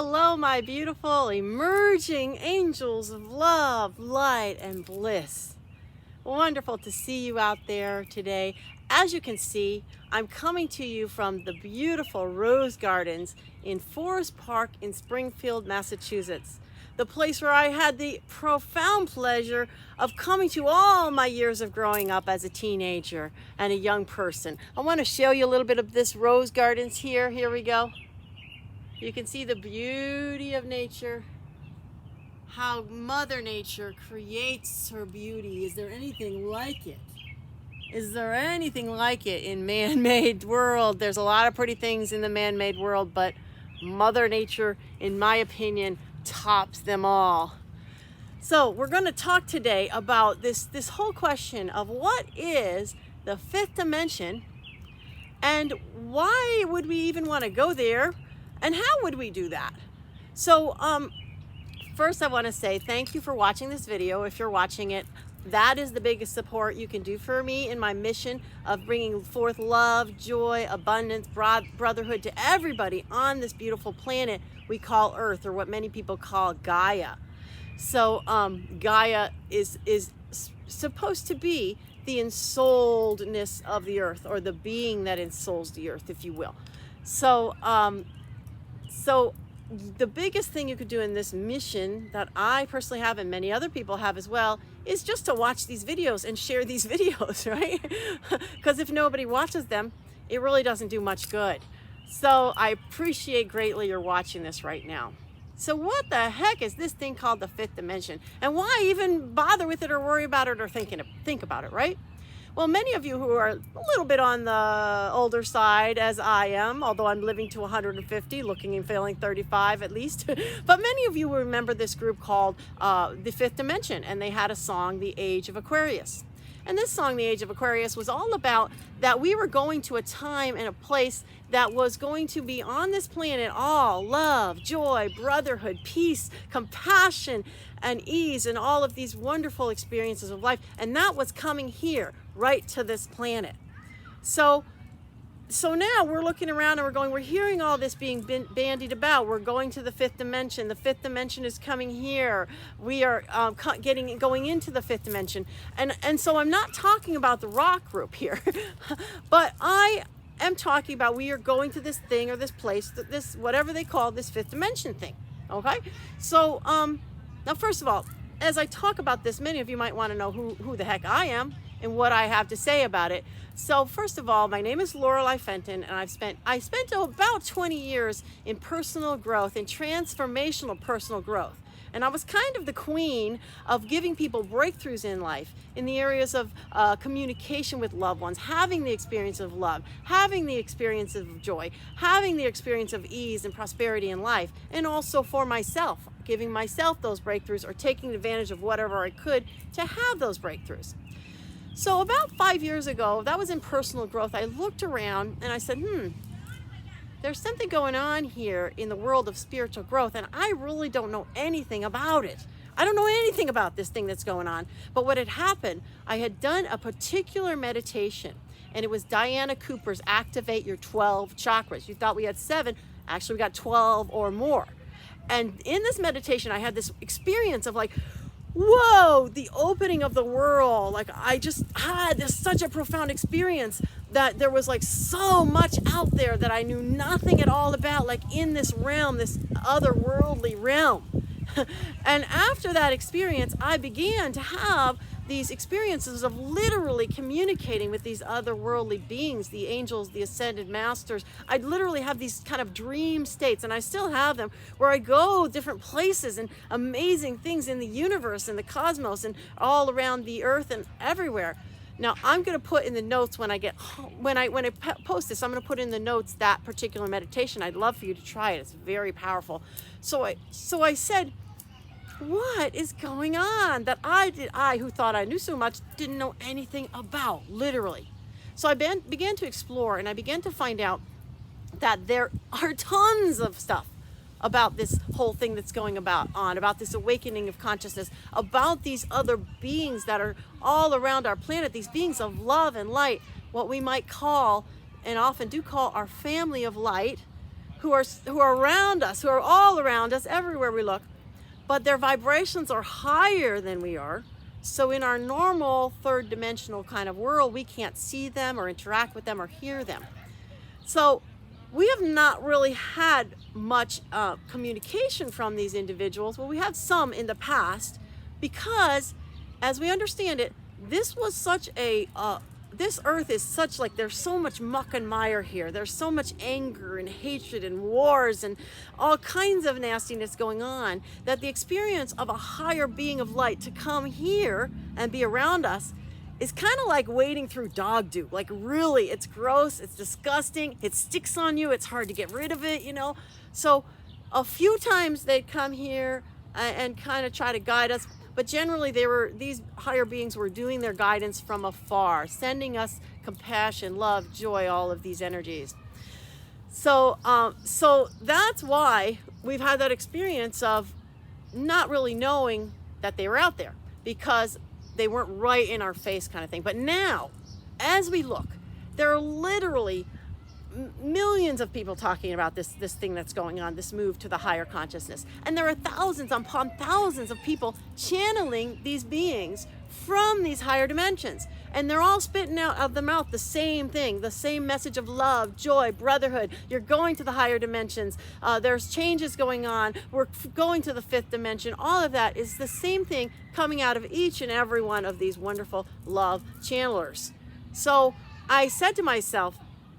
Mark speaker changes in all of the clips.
Speaker 1: Hello, my beautiful emerging angels of love, light, and bliss. Wonderful to see you out there today. As you can see, I'm coming to you from the beautiful rose gardens in Forest Park in Springfield, Massachusetts. The place where I had the profound pleasure of coming to all my years of growing up as a teenager and a young person. I want to show you a little bit of this rose gardens here. Here we go. You can see the beauty of nature, how Mother Nature creates her beauty. Is there anything like it? Is there anything like it in man-made world? There's a lot of pretty things in the man-made world, but Mother Nature, in my opinion, tops them all. So we're going to talk today about this whole question of what is the fifth dimension and why would we even want to go there? And how would we do that? So first I want to say thank you for watching this video. If you're watching it, that is the biggest support you can do for me in my mission of bringing forth love, joy, abundance, brotherhood to everybody on this beautiful planet we call Earth, or what many people call Gaia. So Gaia is supposed to be the ensouledness of the Earth, or the being that ensouls the Earth, if you will. So the biggest thing you could do in this mission that I personally have and many other people have as well is just to watch these videos and share these videos, right? Because if nobody watches them, it really doesn't do much good. So I appreciate greatly your watching this right now. So what the heck is this thing called the fifth dimension? And why even bother with it or worry about it or think about it, right? Well, many of you who are a little bit on the older side, as I am, although I'm living to 150, looking and feeling 35 at least, but many of you will remember this group called the Fifth Dimension, and they had a song, The Age of Aquarius. And this song, The Age of Aquarius, was all about that we were going to a time and a place that was going to be on this planet all love, joy, brotherhood, peace, compassion, and ease, and all of these wonderful experiences of life. And that was coming here, right to this planet. So now we're looking around and we're hearing all this being bandied about. We're going to the fifth dimension. The fifth dimension is coming here. We are going into the fifth dimension. And so I'm not talking about the rock group here, but I am talking about we are going to this thing or this place, this whatever they call this fifth dimension thing. Okay? So now first of all, as I talk about this, many of you might want to know who the heck I am and what I have to say about it. So first of all, my name is Lorelei Fenton, and I spent about 20 years in personal growth, in transformational personal growth. And I was kind of the queen of giving people breakthroughs in life in the areas of communication with loved ones, having the experience of love, having the experience of joy, having the experience of ease and prosperity in life, and also for myself, giving myself those breakthroughs or taking advantage of whatever I could to have those breakthroughs. So about 5 years ago, that was in personal growth, I looked around and I said, there's something going on here in the world of spiritual growth, and I really don't know anything about it. I don't know anything about this thing that's going on. But what had happened, I had done a particular meditation, and it was Diana Cooper's Activate Your 12 Chakras. You thought we had 7, actually we got 12 or more. And in this meditation, I had this experience of like, whoa, the opening of the world. Like I just had such a profound experience that there was like so much out there that I knew nothing at all about, like in this realm, this otherworldly realm. And after that experience, I began to have these experiences of literally communicating with these otherworldly beings, the angels, the ascended masters. I'd literally have these kind of dream states, and I still have them, where I go different places and amazing things in the universe and the cosmos and all around the earth and everywhere. Now I'm going to put in the notes when I post this, I'm going to put in the notes that particular meditation. I'd love for you to try it. It's very powerful. So I said, what is going on that I who thought I knew so much didn't know anything about, literally. So I began to explore, and I began to find out that there are tons of stuff about this whole thing that's going on, about this awakening of consciousness, about these other beings that are all around our planet, these beings of love and light, what we might call, and often do call, our family of light, who are around us, who are all around us everywhere we look, but their vibrations are higher than we are. So in our normal third dimensional kind of world, we can't see them or interact with them or hear them. So we have not really had much communication from these individuals. Well, we have some in the past because, as we understand it, this was such a this earth is such, like, there's so much muck and mire here. There's so much anger and hatred and wars and all kinds of nastiness going on, that the experience of a higher being of light to come here and be around us is kind of like wading through dog doo. Like, really, it's gross, it's disgusting, it sticks on you, it's hard to get rid of it, you know. So a few times they'd come here and kind of try to guide us. But generally, these higher beings were doing their guidance from afar, sending us compassion, love, joy, all of these energies. So that's why we've had that experience of not really knowing that they were out there, because they weren't right in our face kind of thing. But now, as we look, there are literally millions of people talking about this thing that's going on, this move to the higher consciousness. And there are thousands upon thousands of people channeling these beings from these higher dimensions. And they're all spitting out of the mouth the same thing, the same message of love, joy, brotherhood. You're going to the higher dimensions. There's changes going on. We're going to the fifth dimension. All of that is the same thing coming out of each and every one of these wonderful love channelers. So I said to myself,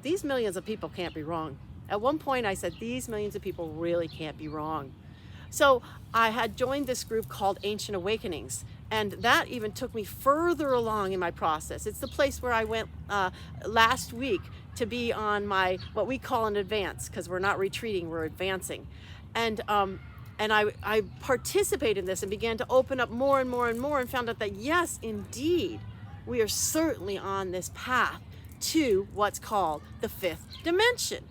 Speaker 1: these millions of people can't be wrong. At one point I said, these millions of people really can't be wrong. So I had joined this group called Ancient Awakenings, and that even took me further along in my process. It's the place where I went last week to be on my, what we call an advance, because we're not retreating, we're advancing. And I participated in this and began to open up more and more and more, and found out that yes, indeed, we are certainly on this path to what's called the fifth dimension.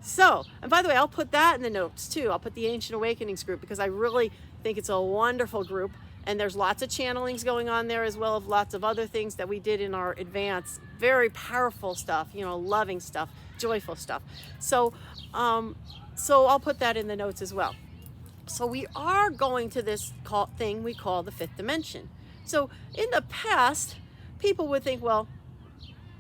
Speaker 1: So, and by the way, I'll put that in the notes too. I'll put the Ancient Awakenings group, because I really think it's a wonderful group, and there's lots of channelings going on there, as well as lots of other things that we did in our advance. Very powerful stuff, you know, loving stuff, joyful stuff. So I'll put that in the notes as well. So we are going to this thing we call the fifth dimension. So in the past, people would think, well,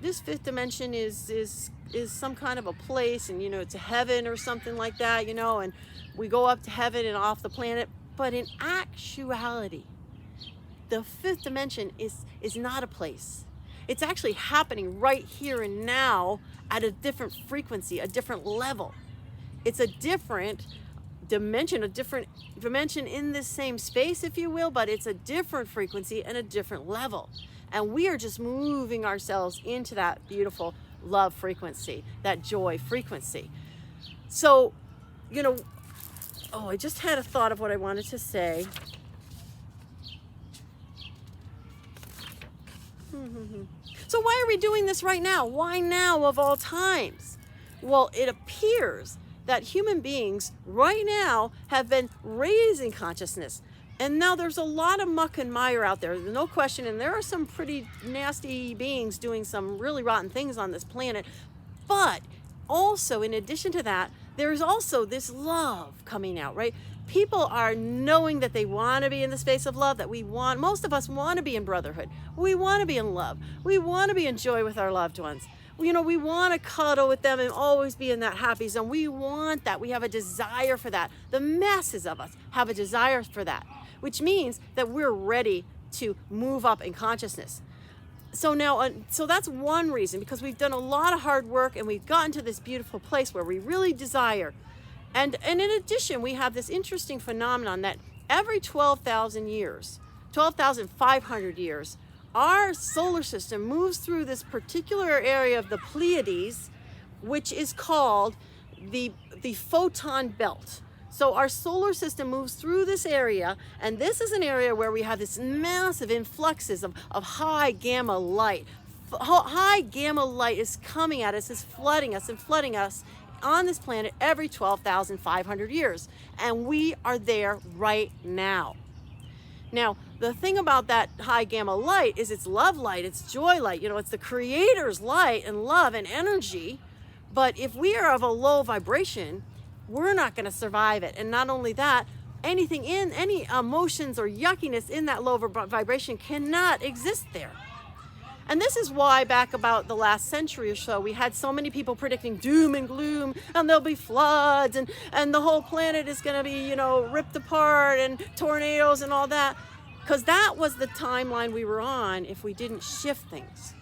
Speaker 1: this fifth dimension is some kind of a place, and, you know, it's a heaven or something like that, you know, and we go up to heaven and off the planet. But in actuality, the fifth dimension is not a place. It's actually happening right here and now at a different frequency, a different level. It's a different dimension in this same space, if you will, but it's a different frequency and a different level. And we are just moving ourselves into that beautiful love frequency, that joy frequency. So, you know, I just had a thought of what I wanted to say. So why are we doing this right now? Why now of all times? Well, it appears that human beings right now have been raising consciousness. And now there's a lot of muck and mire out there, no question, and there are some pretty nasty beings doing some really rotten things on this planet. But also, in addition to that, there's also this love coming out, right? People are knowing that they want to be in the space of love, that most of us want to be in brotherhood. We want to be in love. We want to be in joy with our loved ones. You know, we want to cuddle with them and always be in that happy zone. We want that. We have a desire for that. The masses of us have a desire for that, which means that we're ready to move up in consciousness. So now, so that's one reason, because we've done a lot of hard work and we've gotten to this beautiful place where we really desire. And in addition, we have this interesting phenomenon that every 12,000 years, 12,500 years, our solar system moves through this particular area of the Pleiades, which is called the photon belt. So our solar system moves through this area, and this is an area where we have this massive influxes of high gamma light. High gamma light is coming at us, is flooding us on this planet every 12,500 years. And we are there right now. Now, the thing about that high gamma light is it's love light, it's joy light, you know, it's the Creator's light and love and energy, But if we are of a low vibration, we're not going to survive it. And not only that, anything in any emotions or yuckiness in that low vibration cannot exist there. And this is why back about the last century or so, we had so many people predicting doom and gloom, and there'll be floods, and the whole planet is going to be, ripped apart, and tornadoes and all that. Because that was the timeline we were on if we didn't shift things.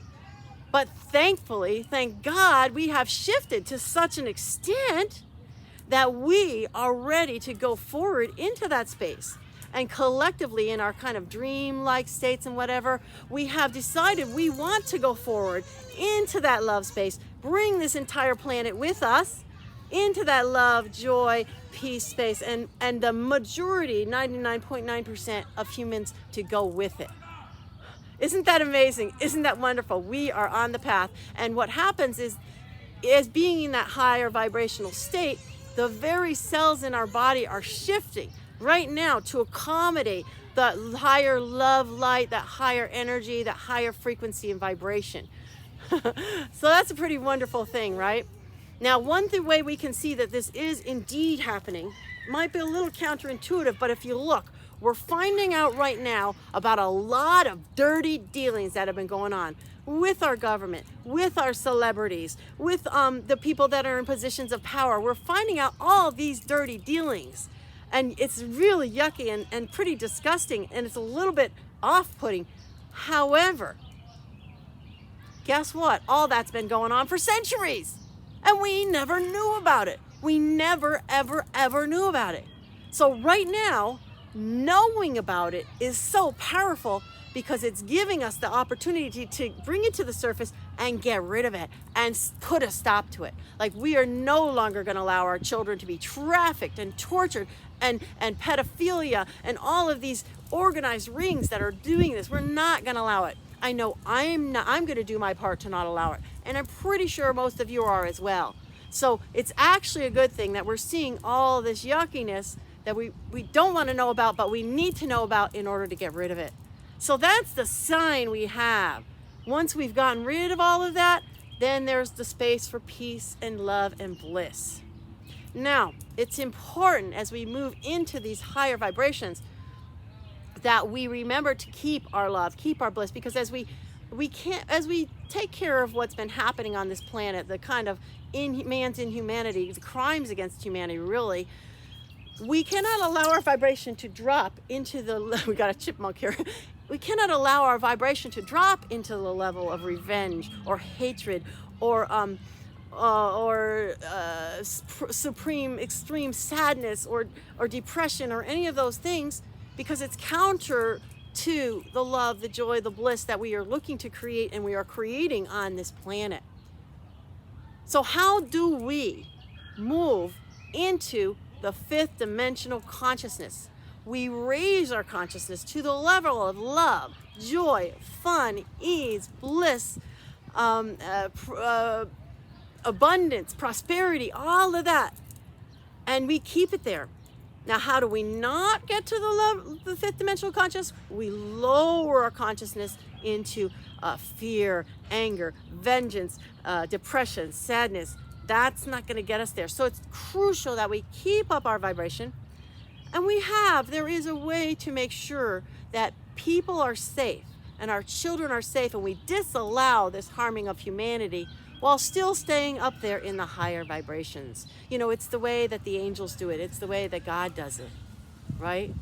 Speaker 1: But thankfully, thank God, we have shifted to such an extent that we are ready to go forward into that space. And collectively, in our kind of dream-like states and whatever, we have decided we want to go forward into that love space, bring this entire planet with us into that love, joy, peace space, and the majority, 99.9% of humans to go with it. Isn't that amazing? Isn't that wonderful? We are on the path. And what happens is being in that higher vibrational state, the very cells in our body are shifting right now to accommodate the higher love light, that higher energy, that higher frequency and vibration. So that's a pretty wonderful thing, right? Now, one way we can see that this is indeed happening might be a little counterintuitive, but if you look, we're finding out right now about a lot of dirty dealings that have been going on with our government, with our celebrities, with the people that are in positions of power. We're finding out all these dirty dealings. And it's really yucky and pretty disgusting, and it's a little bit off-putting. However, guess what? All that's been going on for centuries, and we never knew about it. We never, ever, ever knew about it. So right now, knowing about it is so powerful because it's giving us the opportunity to bring it to the surface and get rid of it and put a stop to it. Like, we are no longer going to allow our children to be trafficked and tortured and pedophilia and all of these organized rings that are doing this. We're not going to allow it. I know I'm going to do my part to not allow it. And I'm pretty sure most of you are as well. So it's actually a good thing that we're seeing all this yuckiness that we don't want to know about, but we need to know about in order to get rid of it. So that's the sign we have. Once we've gotten rid of all of that, then there's the space for peace and love and bliss. Now, it's important as we move into these higher vibrations that we remember to keep our love, keep our bliss, because as we take care of what's been happening on this planet, the kind of man's inhumanity, the crimes against humanity, really, we cannot allow our vibration to drop into the, we got a chipmunk here. We cannot allow our vibration to drop into the level of revenge or hatred or supreme extreme sadness or depression or any of those things, because it's counter to the love, the joy, the bliss that we are looking to create and we are creating on this planet. So how do we move into the fifth dimensional consciousness? We raise our consciousness to the level of love, joy, fun, ease, bliss, abundance, prosperity, all of that. And we keep it there. Now, how do we not get to the fifth dimensional consciousness? We lower our consciousness into fear, anger, vengeance, depression, sadness. That's not going to get us there. So it's crucial that we keep up our vibration. And there is a way to make sure that people are safe and our children are safe, and we disallow this harming of humanity while still staying up there in the higher vibrations. It's the way that the angels do it. It's the way that God does it, right?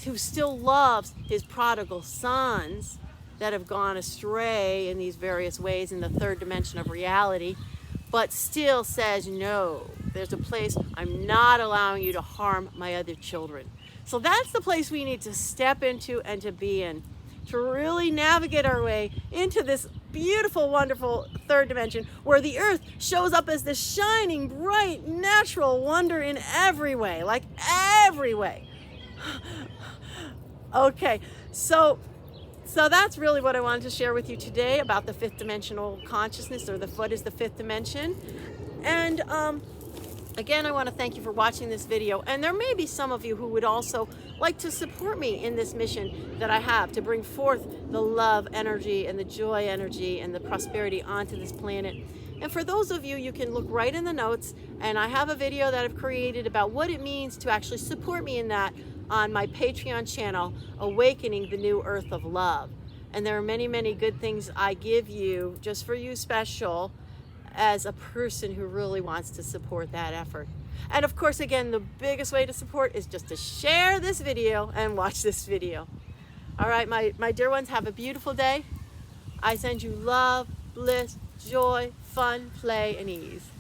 Speaker 1: Who still loves his prodigal sons that have gone astray in these various ways in the third dimension of reality, but still says, no, there's a place I'm not allowing you to harm my other children. So that's the place we need to step into and to be in, to really navigate our way into this beautiful, wonderful third dimension where the earth shows up as this shining, bright, natural wonder in every way, like every way. Okay, so that's really what I wanted to share with you today about the fifth dimensional consciousness, or what is the fifth dimension. And again, I want to thank you for watching this video. And there may be some of you who would also like to support me in this mission that I have to bring forth the love energy and the joy energy and the prosperity onto this planet. And for those of you, you can look right in the notes, and I have a video that I've created about what it means to actually support me in that on my Patreon channel, Awakening the New Earth of Love. And there are many, many good things I give you just for you special as a person who really wants to support that effort. And of course, again, the biggest way to support is just to share this video and watch this video. All right, my dear ones, have a beautiful day. I send you love, bliss, joy, fun, play, and ease.